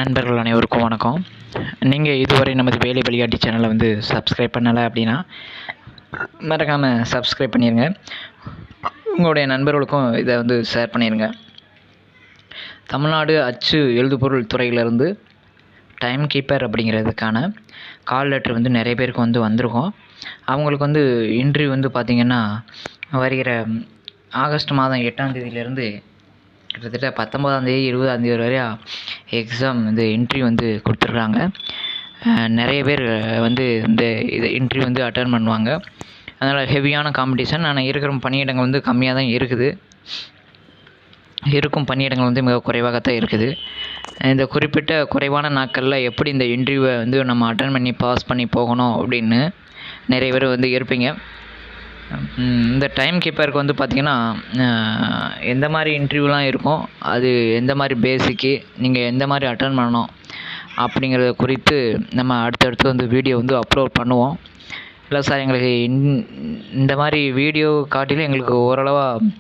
நண்பர்கள் அனைவருக்கும் வணக்கம். நீங்கள் இதுவரை நமது வேலை வழிகாட்டி சேனலை சப்ஸ்கிரைப் பண்ணலை அப்படின்னா மறக்காமல் சப்ஸ்கிரைப் பண்ணிடுங்க. உங்களுடைய நண்பர்களுக்கும் இதை ஷேர் பண்ணிடுங்க. தமிழ்நாடு அச்சு எழுதுபொருள் துறையிலேருந்து டைம் கீப்பர் அப்படிங்கிறதுக்கான கால் லெட்ரு நிறைய பேருக்கு வந்திருக்கும். அவங்களுக்கு இன்டர்வியூ பார்த்திங்கன்னா வருகிற ஆகஸ்ட் மாதம் 8ஆம் தேதியிலேருந்து கிட்டத்தட்ட 19ஆம் தேதி 20ஆம் தேதி வரையும் எக்ஸாம் இன்டர்வியூ கொடுத்துருக்காங்க. நிறைய பேர் இந்த இன்டர்வியூ அட்டன் பண்ணுவாங்க. அதனால் ஹெவியான காம்படிஷன். ஆனால் இருக்கிற பணியிடங்கள் கம்மியாக தான் இருக்குது. இருக்கும் பணியிடங்கள் மிக குறைவாகத்தான் இருக்குது. இந்த குறிப்பிட்ட குறைவான நாட்களில் எப்படி இந்த இன்டர்வியூவை நம்ம அட்டன் பண்ணி பாஸ் பண்ணி போகணும் அப்படின்னு நிறைய பேர் இருப்பீங்க. இந்த டைம் கீப்பருக்கு பார்த்திங்கன்னா எந்த மாதிரி இன்டர்வியூலாம் இருக்கும், அது எந்த மாதிரி பேசிக்கு, நீங்கள் எந்த மாதிரி அட்டன் பண்ணணும் அப்படிங்கிறத குறித்து நம்ம அடுத்தடுத்து வீடியோ அப்லோட் பண்ணுவோம். இல்லை சார், எங்களுக்கு இந்த மாதிரி வீடியோ காட்டிலும் எங்களுக்கு ஓரளவாக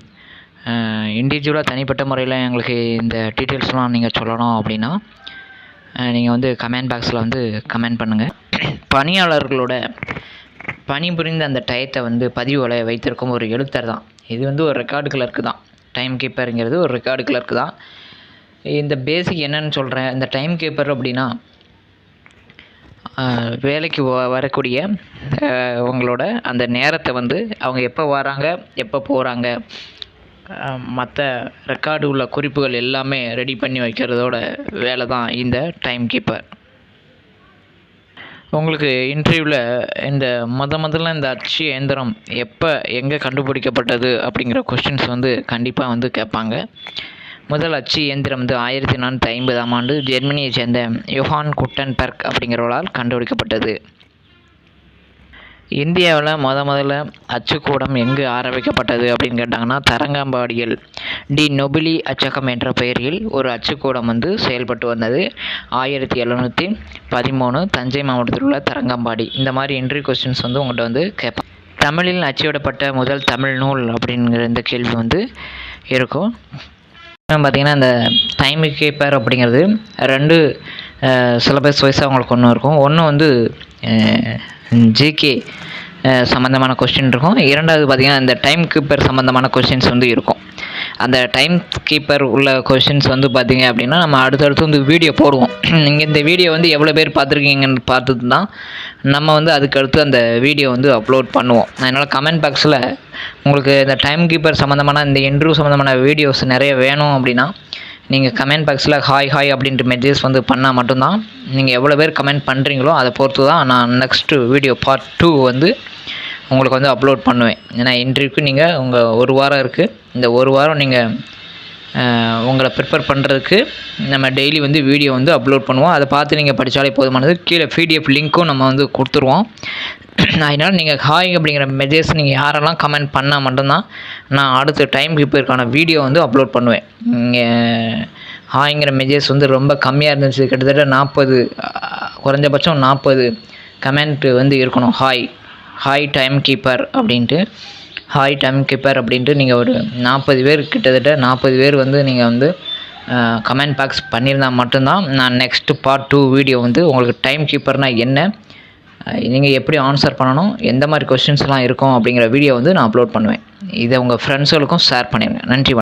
இண்டிவிஜுவலாக தனிப்பட்ட முறையில் எங்களுக்கு இந்த டீட்டெயில்ஸ்லாம் நீங்கள் சொல்லணும் அப்படின்னா நீங்கள் கமெண்ட் பாக்ஸில் கமெண்ட் பண்ணுங்கள். பணியாளர்களோட பணிபுரிந்த அந்த டயத்தை பதிவுகளை வைத்திருக்கும் ஒரு எழுத்தர் தான் இது. ஒரு ரெக்கார்டு கிளர்க்கு தான். டைம் கீப்பருங்கிறது ஒரு ரெக்கார்டு கிளர்க்கு தான். இந்த பேசிக் என்னன்னு சொல்கிறேன். இந்த டைம் கீப்பர் அப்படின்னா வேலைக்கு வரக்கூடிய அவங்களோட அந்த நேரத்தை அவங்க எப்போ வராங்க, எப்போ போகிறாங்க, மற்ற ரெக்கார்டு உள்ள குறிப்புகள் எல்லாமே ரெடி பண்ணி வைக்கிறதோட வேலை தான் இந்த டைம் கீப்பர். உங்களுக்கு இன்டர்வியூவில் இந்த முதல்ல இந்த அச்சு இயந்திரம் எப்போ எங்கே கண்டுபிடிக்கப்பட்டது அப்படிங்கிற கொஸ்டின்ஸ் கண்டிப்பாக கேட்பாங்க. முதல் அச்சு இயந்திரம் 1450ஆம் ஆண்டு ஜெர்மனியை சேர்ந்த யோஹான் குட்டன்பெர்க் அப்படிங்கிறவரால் கண்டுபிடிக்கப்பட்டது. இந்தியாவில் முதல்ல அச்சுக்கூடம் எங்கு ஆரம்பிக்கப்பட்டது அப்படின்னு கேட்டாங்கன்னா தரங்கம்பாடியில் டி நொபிலி அச்சகம் என்ற பெயரில் ஒரு அச்சுக்கூடம் செயல்பட்டு வந்தது. 1713 தஞ்சை மாவட்டத்தில் உள்ள தரங்கம்பாடி. இந்த மாதிரி இன்டர்வியூ கொஸ்டின்ஸ் உங்கள்கிட்ட கேட்பாங்க. தமிழில் அச்சிடப்பட்ட முதல் தமிழ் நூல் அப்படிங்கிற இந்த கேள்வி இருக்கும். பார்த்திங்கன்னா இந்த டைம் கீப்பர் அப்படிங்கிறது 2 சிலபஸ் வைஸாக அவங்களுக்கு ஒன்று இருக்கும். ஒன்று ஜிகே சம்மந்தமான கொஸ்டின் இருக்கும். இரண்டாவது பார்த்திங்கன்னா இந்த டைம் கீப்பர் சம்மந்தமான கொஸ்டின்ஸ் இருக்கும். அந்த டைம் கீப்பர் உள்ள கொஸ்டின்ஸ் பார்த்திங்க அப்படின்னா நம்ம அடுத்தடுத்து வீடியோ போடுவோம். நீங்கள் இந்த வீடியோ எவ்வளோ பேர் பார்த்துருக்கீங்கன்னு பார்த்துட்டு தான் நம்ம அதுக்கடுத்து அந்த வீடியோ அப்லோட் பண்ணுவோம். அதனால் கமெண்ட் பாக்ஸில் உங்களுக்கு இந்த டைம் கீப்பர் சம்மந்தமான இந்த இன்டர்வியூ சம்மந்தமான வீடியோஸ் நிறைய வேணும் அப்படின்னா நீங்கள் கமெண்ட் பாக்ஸில் ஹாய் அப்படின்ட்டு மெசேஜ் பண்ணால் மட்டும்தான் நீங்கள் எவ்வளோ பேர் கமெண்ட் பண்ணுறீங்களோ அதை பொறுத்து தான் நான் நெக்ஸ்ட்டு வீடியோ பார்ட் 2 உங்களுக்கு அப்லோட் பண்ணுவேன். ஏன்னா இன்டர்வியூக்கு நீங்கள் உங்கள் 1 வாரம் இருக்குது. இந்த 1 வாரம் நீங்கள் உங்களை ப்ரிப்பேர் பண்ணுறதுக்கு நம்ம டெய்லி வீடியோ அப்லோட் பண்ணுவோம். அதை பார்த்து நீங்கள் படித்தாலே போதுமானது. கீழே பிடிஎஃப் லிங்க்கும் நம்ம கொடுத்துருவோம். அதனால் நீங்கள் ஹாய் அப்படிங்கிற மெசேஜ் நீங்கள் யாரெல்லாம் கமெண்ட் பண்ணால் மட்டும்தான் நான் அடுத்த டைம் கீப்பருக்கான வீடியோ அப்லோட் பண்ணுவேன். நீங்கள் ஹாய்ங்கிற மெசேஜ் ரொம்ப கம்மியாக இருந்துச்சு. கிட்டத்தட்ட 40, குறைஞ்சபட்சம் 40 கமெண்ட் இருக்கணும். ஹாய் டைம் கீப்பர் அப்படின்ட்டு, ஹாய் டைம் கீப்பர் அப்படின்ட்டு நீங்கள் ஒரு 40 பேர், கிட்டத்தட்ட 40 பேர் நீங்கள் கமெண்ட் பாக்ஸ் பண்ணியிருந்தால் மட்டும்தான் நான் நெக்ஸ்ட்டு பார்ட் 2 வீடியோ உங்களுக்கு டைம் கீப்பர்னால் என்ன, நீங்கள் எப்படி ஆன்சர் பண்ணணும், எந்த மாதிரி கொஸ்டின்ஸ்லாம் இருக்கும் அப்படிங்கிற வீடியோ நான் அப்லோட் பண்ணுவேன். இதை உங்கள் ஃப்ரெண்ட்ஸுகளுக்கும் ஷேர் பண்ணிடுங்க. நன்றி.